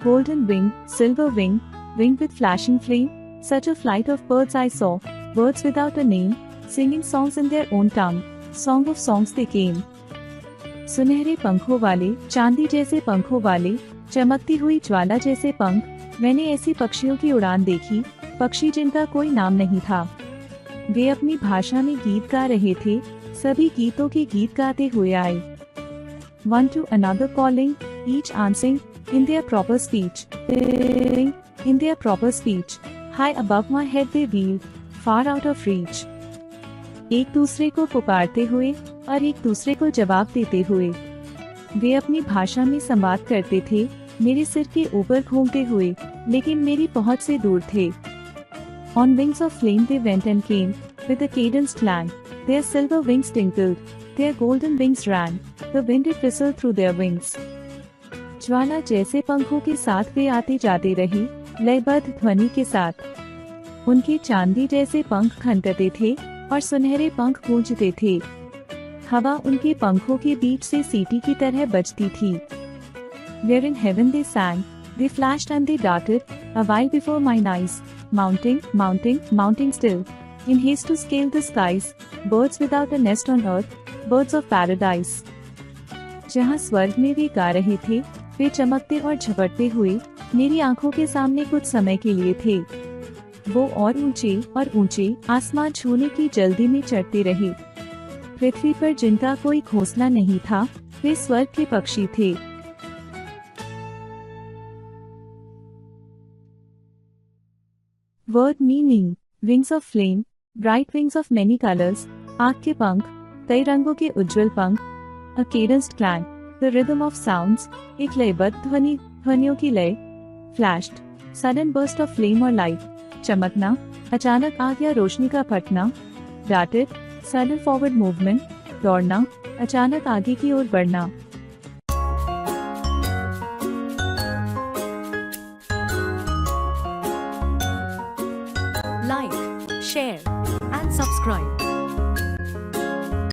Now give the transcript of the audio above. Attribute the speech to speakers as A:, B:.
A: Golden wing, silver wing, wing with flashing flame, such a flight of birds I saw, birds without a name, singing songs in their own tongue, song of songs they came. सुनहरे पंखों वाले, चांदी जैसे पंखों वाले, चमकती हुई ज्वाला जैसे पंख, मैंने ऐसी पक्षियों की उड़ान देखी, पक्षी जिनका कोई नाम नहीं था। वे अपनी भाषा में गीत गा रहे थे, सभी गीतों के गीत गाते हुए आए। One to another calling, each answering in their proper speech. In their proper speech. High above my head they wheeled, far out of reach. एक दूसरे को पुकारते हुए और एक दूसरे को जवाब देते हुए वे अपनी भाषा में संवाद करते थे, मेरे सिर के ऊपर घूमते हुए, लेकिन मेरी पहुंच से दूर थे। On wings of flame they went and came, with a cadenced clang. Their silver wings tinkled, their golden wings ran, the wind it whistled through their wings. ज्वाला जैसे पंखों के साथ वे आते जाते रहे, लयबद्ध ध्वनि के साथ। उनके चांदी जैसे पंख खनकते थे और सुनहरे पंख गूंजते थे। हवा उनके पंखों के बीच से सीटी की तरह बजती थी। Where in heaven they sang, they flashed and they darted, a while before mine eyes, mounting, mounting, mounting still, in haste to scale the skies, birds without a nest on earth, birds of paradise. जहाँ स्वर्ग में वे गा रहे थे, वे चमकते और झपटते हुए मेरी आंखों के सामने कुछ समय के लिए थे। वो और ऊंचे आसमान छूने की जल्दी में चढ़ते रहे। पृथ्वी पर जिनका कोई घोंसला नहीं था, वे स्वर्ग के पक्षी थे। Word meaning: wings of flame, bright wings of many colors, आग के पंख, कई रंगों के उज्जवल पंख। A cadenced clang, the rhythm of sounds, एक लयबद्ध ध्वनि, ध्वनियों की लय। Flashed, sudden burst of flame or light, चमकना, अचानक आग या रोशनी का फटना। Darted, sudden forward movement, दौड़ना, अचानक आगे की ओर बढ़ना।
B: Like, share, and subscribe.